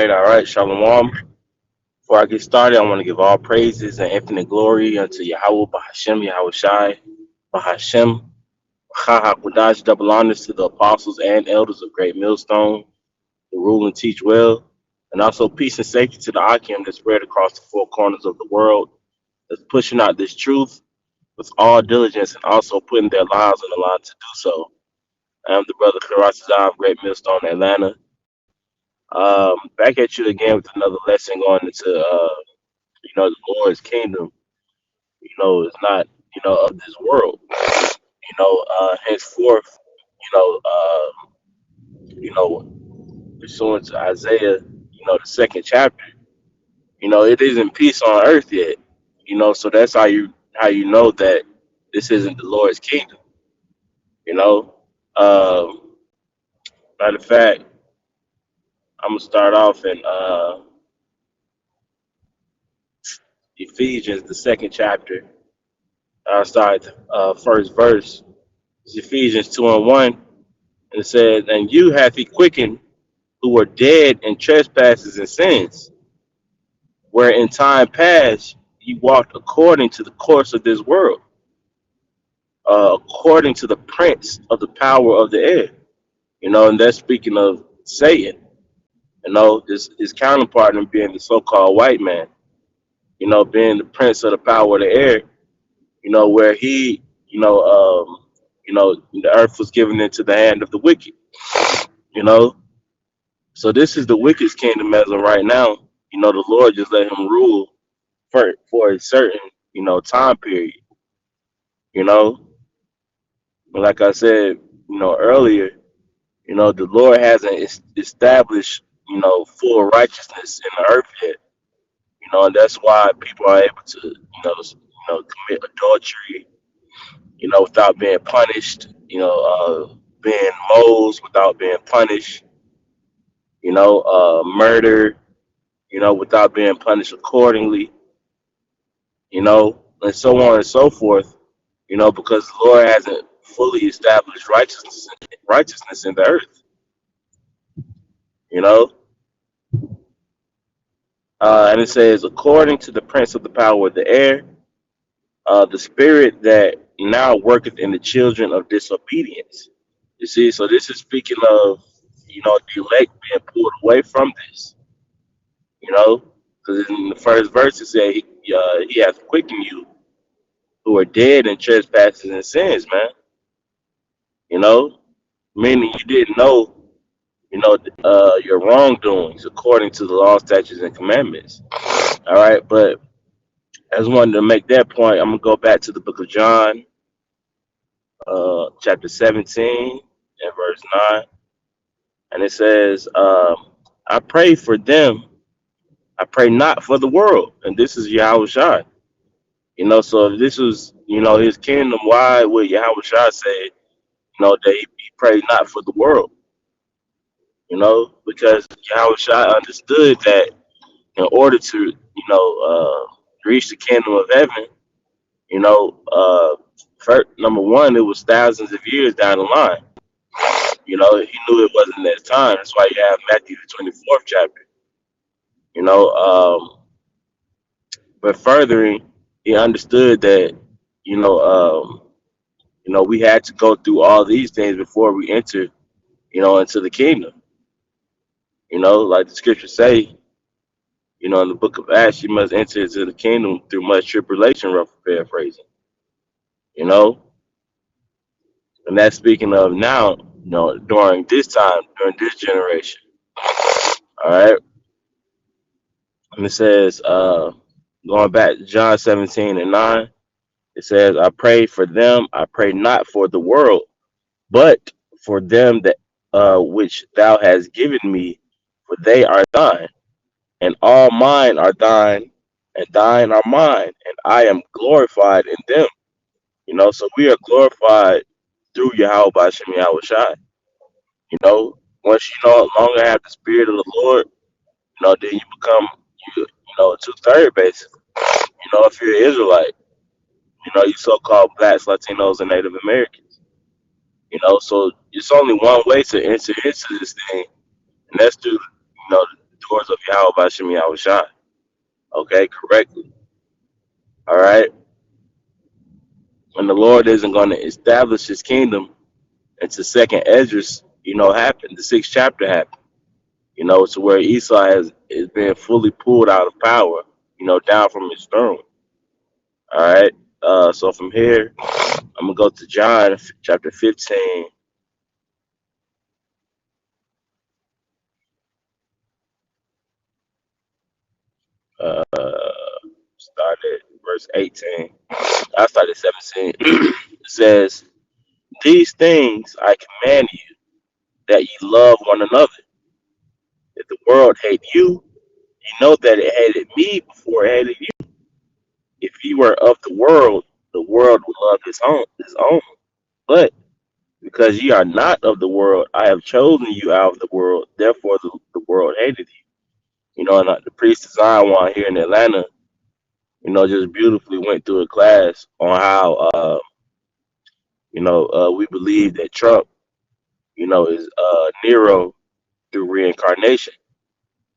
All right. Shalom. Before I get started, I want to give all praises and infinite glory unto Yahweh, Bahashem, Yahweh Shai, Bahashem, Chaha Kodash, double honors to the apostles and elders of Great Millstone, who rule and teach well, and also peace and safety to the Akim that spread across the four corners of the world, that's pushing out this truth with all diligence and also putting their lives on the line to do so. I am the brother Karatazar of Great Millstone, Atlanta. Back at you again with another lesson going into the Lord's kingdom, is not, of this world. Henceforth, you know, uh, you know, pursuant to Isaiah, the second chapter, it isn't peace on earth yet. So that's how you know that this isn't the Lord's kingdom, you know. Um, Matter of fact, I'm gonna start off in Ephesians, the second chapter. I'll start at the first verse. It's Ephesians 2:1, and it says, "And you hath he quickened who were dead in trespasses and sins, where in time past ye walked according to the course of this world, according to the prince of the power of the air." And that's speaking of Satan. This his counterpart in being the so-called white man. Being the prince of the power of the air. Where he, the earth was given into the hand of the wicked. You know, so this is the wicked's kingdom as of right now. The Lord just let him rule for a certain, time period. You know, but like I said, earlier, the Lord hasn't established, full righteousness in the earth yet. And that's why people are able to, commit adultery, without being punished. Being moles without being punished. Murder, without being punished accordingly. And so on and so forth. Because the Lord hasn't fully established righteousness in the earth. You know, and it says, according to the prince of the power of the air, the spirit that now worketh in the children of disobedience. You see, so this is speaking of, the elect being pulled away from this, because in the first verse it said, he hath quickened you who are dead in trespasses and sins, man. You know, Meaning you didn't know, your wrongdoings according to the law, statutes, and commandments. All right, but I just wanted to make that point. I'm gonna go back to the book of John, chapter 17 and verse 9, and it says, "I pray for them. I pray not for the world." And this is Yahweh Shai. So if this was, his kingdom, why would Yahweh Shai say, that he prayed not for the world? Because Yahweh Shai understood that in order to, reach the kingdom of heaven, you know, first, number one, it was thousands of years down the line. He knew it wasn't that time. That's why you have Matthew the 24th chapter. You know, um, but furthering, he understood that, you know, um, we had to go through all these things before we enter, into the kingdom. Like the scriptures say, in the book of Acts, you must enter into the kingdom through much tribulation, rough paraphrasing, you know, and that's speaking of now, during this time, during this generation. All right. And it says, going back to John 17 and 9, it says, "I pray for them, I pray not for the world, but for them that which thou hast given me, for they are thine, and all mine are thine, and thine are mine, and I am glorified in them." So we are glorified through Yahweh Bashem Yahweh Shai. Once you no longer have the spirit of the Lord, then you become a two-third basically. If you're an Israelite, you so-called blacks, Latinos, and Native Americans. So it's only one way to enter into this thing, and that's through the doors of Yahweh Bashim Yahweh Shai. Okay, correctly. All right. And the Lord isn't going to establish his kingdom until second Esdras, happened. The sixth chapter happened, to where Esau is being fully pulled out of power, down from his throne. All right. So from here, I'm gonna go to John chapter 15. Uh, started verse 18. I started 17. It says, "These things I command you, that ye love one another. If the world hate you, you know that it hated me before it hated you. If you were of the world would love his own. But because ye are not of the world, I have chosen you out of the world. Therefore, the world hated you." And the priest of Zion here in Atlanta, just beautifully went through a class on how, we believe that Trump, is Nero through reincarnation,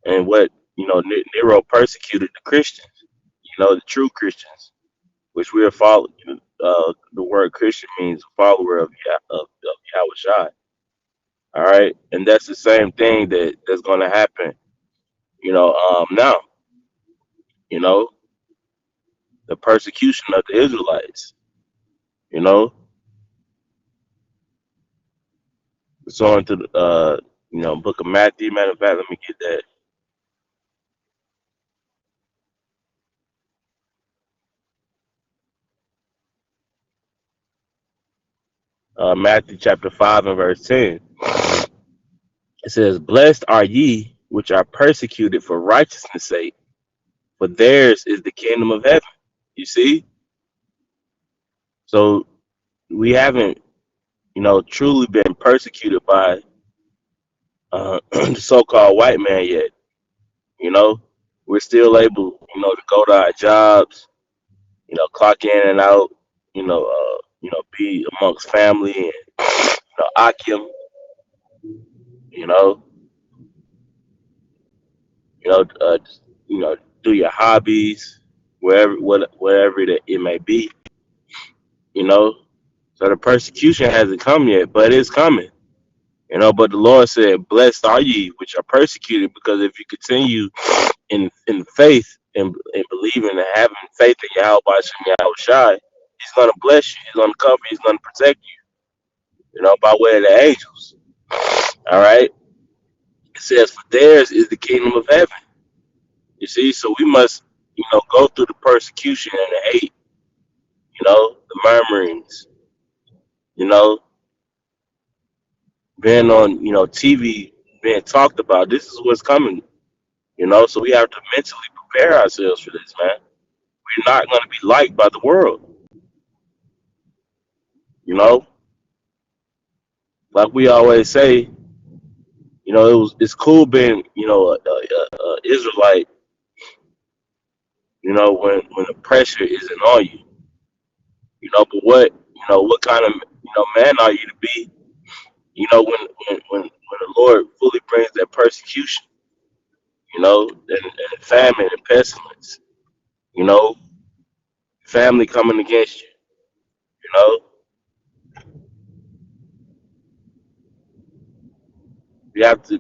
and what Nero persecuted the Christians, the true Christians, which we are following. The word Christian means follower of Yahweh Shai. All right, and that's the same thing that's going to happen. Now, you know, the persecution of the Israelites. You know, it's on to the book of Matthew. Matter of fact, let me get that. Matthew chapter 5 and verse 10. It says, "Blessed are ye which are persecuted for righteousness' sake, for theirs is the kingdom of heaven." You see? So we haven't, truly been persecuted by the so-called white man yet. You know, we're still able, to go to our jobs, clock in and out, be amongst family and Akim, you know, just, do your hobbies wherever that it may be, you know. So the persecution hasn't come yet, but it's coming, But the Lord said, "Blessed are ye which are persecuted," because if you continue in faith and believing and having faith in Yahweh Shem Yahweh Shai, He's gonna bless you. He's gonna cover you. He's gonna protect you. By way of the angels. All right. It says, "For theirs is the kingdom of heaven." You see, so we must, go through the persecution and the hate, the murmurings, you know, being on, TV, being talked about. This is what's coming, So we have to mentally prepare ourselves for this, man. We're not going to be liked by the world, you know. Like we always say, it's cool being, a Israelite, when the pressure isn't on you, But what kind of, man are you to be, when the Lord fully brings that persecution, and famine and pestilence, you know, family coming against you, you know, we have to,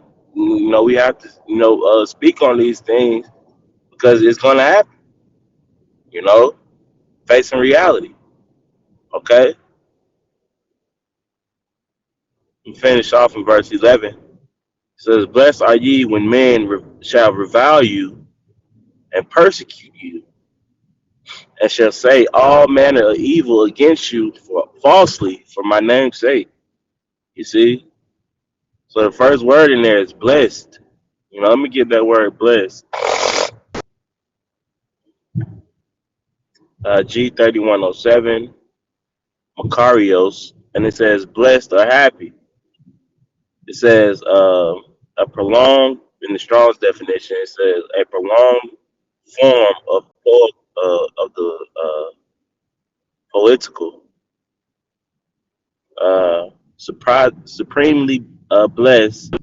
speak on these things because it's gonna happen, you know, facing reality. Okay, and finish off in verse 11. It says, "Blessed are ye when men shall revile you and persecute you, and shall say all manner of evil against you falsely for my name's sake." You see? So the first word in there is blessed. Let me get that word blessed. G3107, Macarios, and it says blessed or happy. It says a prolonged, in the Strong's definition, it says a prolonged form of the political, supremely blessed,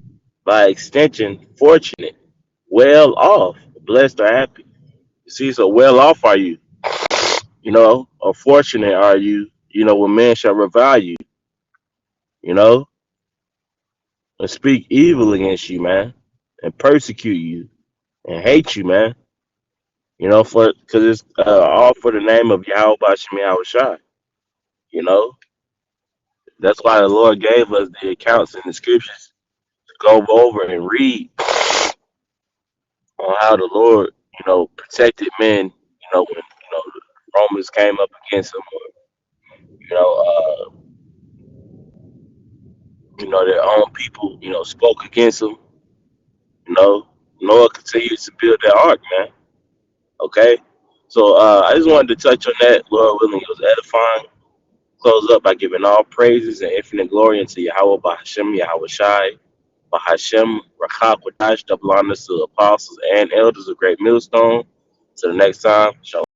by extension, fortunate. well off, blessed or happy. You see, so well off are you, or fortunate are you, when men shall revile you, you know, and speak evil against you, man, and persecute you and hate you, man. For because it's all for the name of Yahweh Bashem Yahweh Shai. You know, that's why the Lord gave us the accounts in the scriptures to go over and read on how the Lord, protected men. When the Romans came up against them, or their own people, spoke against them. You know, Noah continues to build that ark, man. Okay, so I just wanted to touch on that. Lord willing, it was edifying. Close up by giving all praises and infinite glory unto Yahweh Bahashem, Yahweh Shai, Bahashem, Rakha Kwadash, double honors to the apostles and elders of Great Millstone. Till the next time, shalom.